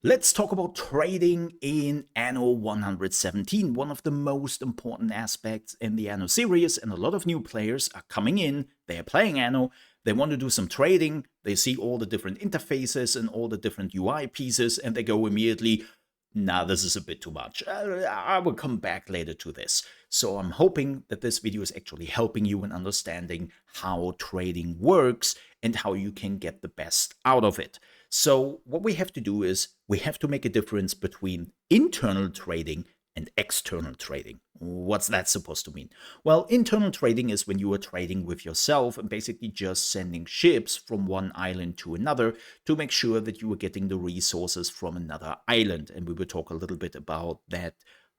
Let's talk about trading in Anno 117, one of the most important aspects in the Anno series, and a lot of new players are coming in, they're playing Anno, they want to do some trading, they see all the different interfaces and all the different UI pieces, and they go immediately, nah, this is a bit too much. I will come back later to this. So I'm hoping that this video is actually helping you in understanding how trading works and how you can get the best out of it. So what we have to do is we have to make a difference between internal trading and external trading. What's that supposed to mean? Well, internal trading is when you are trading with yourself and basically just sending ships from one island to another to make sure that you are getting the resources from another island. And we will talk a little bit about that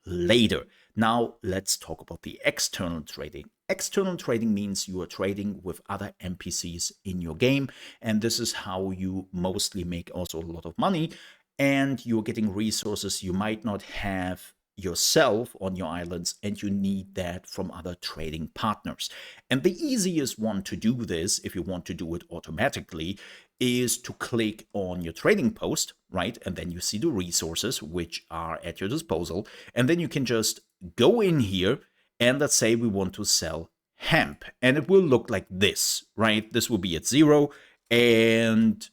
later. Now, let's talk about the external trading. External trading means you are trading with other NPCs in your game, and this is how you mostly make also a lot of money, and you're getting resources you might not have yourself on your islands, and you need that from other trading partners. And the easiest one to do this, if you want to do it automatically, is to click on your trading post, right? And then you see the resources which are at your disposal. And then you can just go in here and let's say we want to sell hemp. And it will look like this, right? This will be at 0 and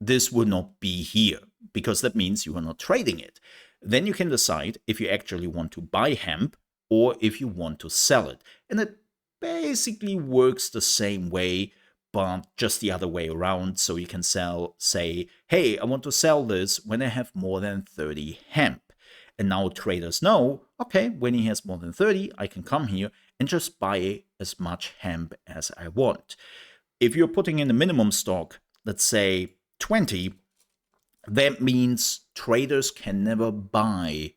this will not be here because that means you are not trading it. Then you can decide if you actually want to buy hemp or if you want to sell it. And it basically works the same way, but just the other way around. So you can say, hey, I want to sell this when I have more than 30 hemp. And now traders know, okay, when he has more than 30, I can come here and just buy as much hemp as I want. If you're putting in a minimum stock, let's say 20, that means traders can never buy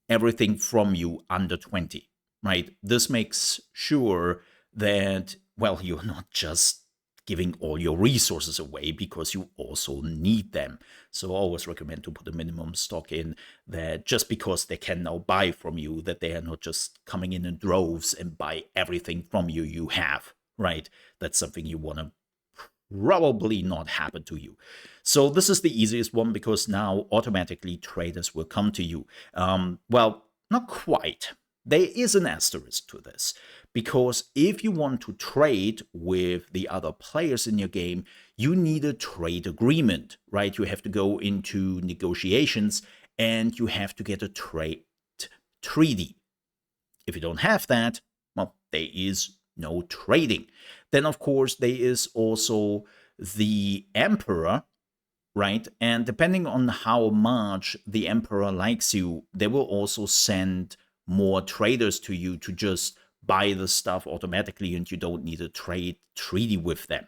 everything from you under 20, right? This makes sure that, well, you're not just giving all your resources away because you also need them. So I always recommend to put a minimum stock in that just because they can now buy from you, that they are not just coming in droves and buy everything from you you have, right? That's something you want to probably not happen to you. So this is the easiest one because now automatically traders will come to you. Well, not quite. There is an asterisk to this because if you want to trade with the other players in your game, you need a trade agreement, right? You have to go into negotiations and you have to get a trade treaty. If you don't have that, well, there is no trading. Then, of course, there is also the emperor, right? And depending on how much the emperor likes you, they will also send more traders to you to just buy the stuff automatically, and you don't need a trade treaty with them,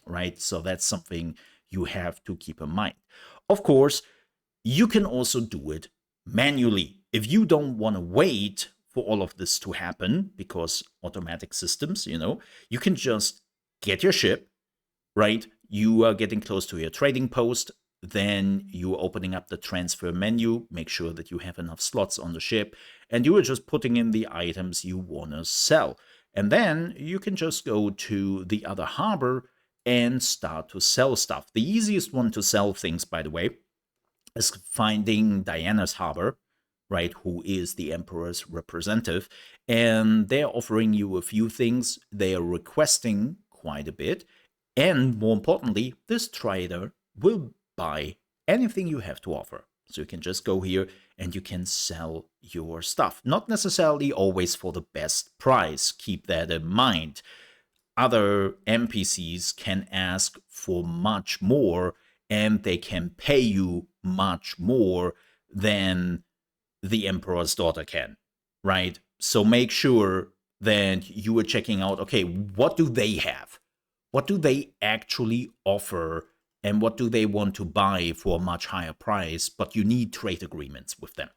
right? So that's something you have to keep in mind. Of course, you can also do it manually. If you don't want to wait for all of this to happen, because automatic systems, you can just get your ship, right? You are getting close to your trading post. Then you are opening up the transfer menu, make sure that you have enough slots on the ship, and you are just putting in the items you want to sell. And then you can just go to the other harbor and start to sell stuff. The easiest one to sell things, by the way, is finding Diana's harbor, right, who is the emperor's representative, and they're offering you a few things. They are requesting quite a bit, and more importantly, this trader will buy anything you have to offer. So you can just go here and you can sell your stuff. Not necessarily always for the best price. Keep that in mind. Other NPCs can ask for much more and they can pay you much more than the emperor's daughter can, right? So make sure that you are checking out, okay, what do they have? What do they actually offer? And what do they want to buy for a much higher price? But you need trade agreements with them.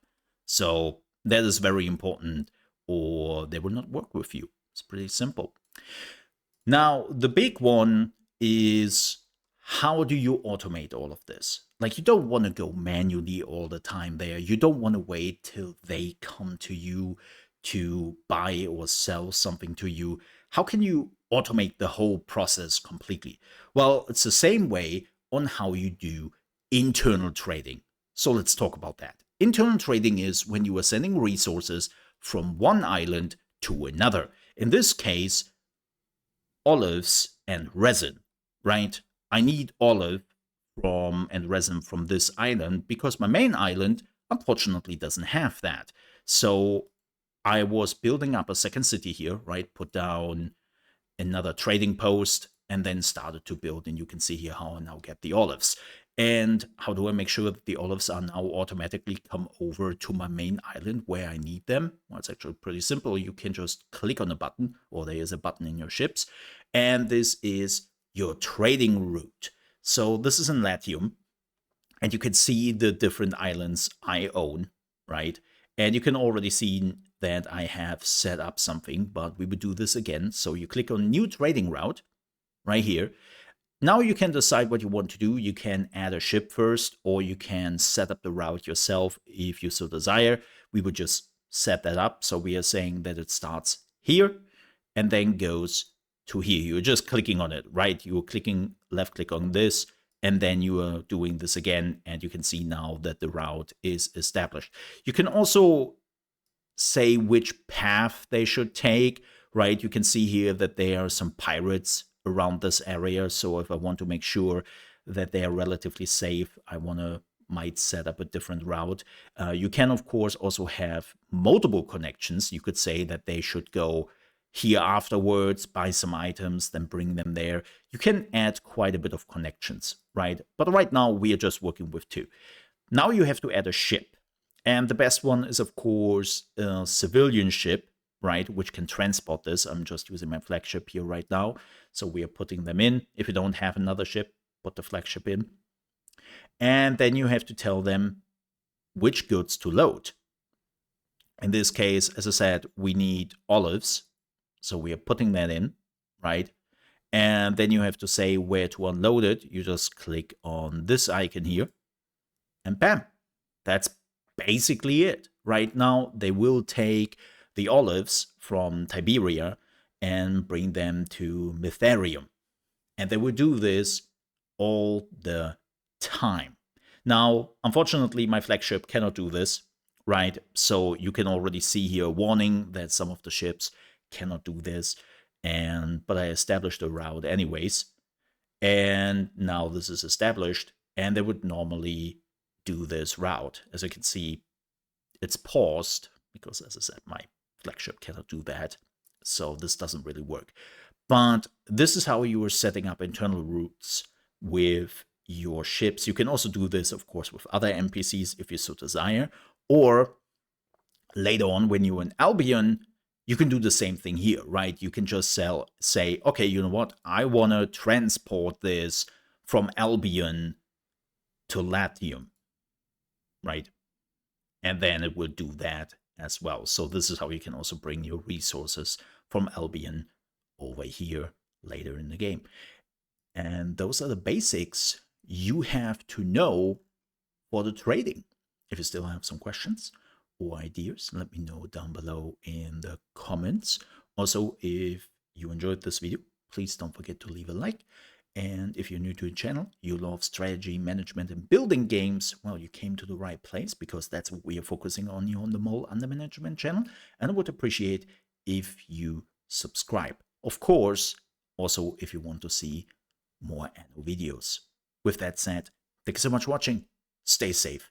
So that is very important, or they will not work with you. It's pretty simple. Now, the big one is, how do you automate all of this? Like, you don't want to go manually all the time there. You don't want to wait till they come to you to buy or sell something to you. How can you automate the whole process completely? Well, it's the same way on how you do internal trading. So let's talk about that. Internal trading is when you are sending resources from one island to another. In this case, olives and resin, right? I need olive and resin from this island because my main island unfortunately doesn't have that. So I was building up a second city here, right? Put down another trading post and then started to build, and you can see here how I now get the olives. And how do I make sure that the olives are now automatically come over to my main island where I need them? Well, it's actually pretty simple. You can just click on a button, or there is a button in your ships, and this is your trading route. So this is in Latium, and you can see the different islands I own, right? And you can already see that I have set up something, but we would do this again. So you click on New Trading Route right here. Now you can decide what you want to do. You can add a ship first, or you can set up the route yourself if you so desire. We would just set that up. So we are saying that it starts here and then goes to here. You're just clicking on it, right? You're clicking left click on this, and then you are doing this again, and you can see now that the route is established. You can also say which path they should take, right? You can see here that there are some pirates around this area, so if I want to make sure that they are relatively safe, I might set up a different route. You can, of course, also have multiple connections. You could say that they should go here afterwards, buy some items, then bring them there. You can add quite a bit of connections, right? But right now, we are just working with 2. Now you have to add a ship. And the best one is, of course, a civilian ship, right, which can transport this. I'm just using my flagship here right now. So we are putting them in. If you don't have another ship, put the flagship in. And then you have to tell them which goods to load. In this case, as I said, we need olives. So we are putting that in, right? And then you have to say where to unload it. You just click on this icon here. And bam, that's basically it. Right now, they will take the olives from Tiberia and bring them to Mytharium. And they will do this all the time. Now, unfortunately, my flagship cannot do this, right? So you can already see here a warning that some of the ships cannot do this. But I established a route anyways. And now this is established, and they would normally do this route. As you can see, it's paused because, as I said, my flagship cannot do that. So this doesn't really work. But this is how you are setting up internal routes with your ships. You can also do this, of course, with other NPCs if you so desire. Or later on, when you're in Albion, you can do the same thing here, right? You can just say, okay, you know what? I want to transport this from Albion to Latium, right? And then it will do that as well. So this is how you can also bring your resources from Albion over here later in the game. And those are the basics you have to know for the trading. If you still have some questions or ideas, let me know down below in the comments. Also, if you enjoyed this video, please don't forget to leave a like. And if you're new to the channel, you love strategy, management, and building games, well, you came to the right place, because that's what we are focusing on here on the Mole Under Management channel. And I would appreciate if you subscribe. Of course, also if you want to see more Anno videos. With that said, thank you so much for watching. Stay safe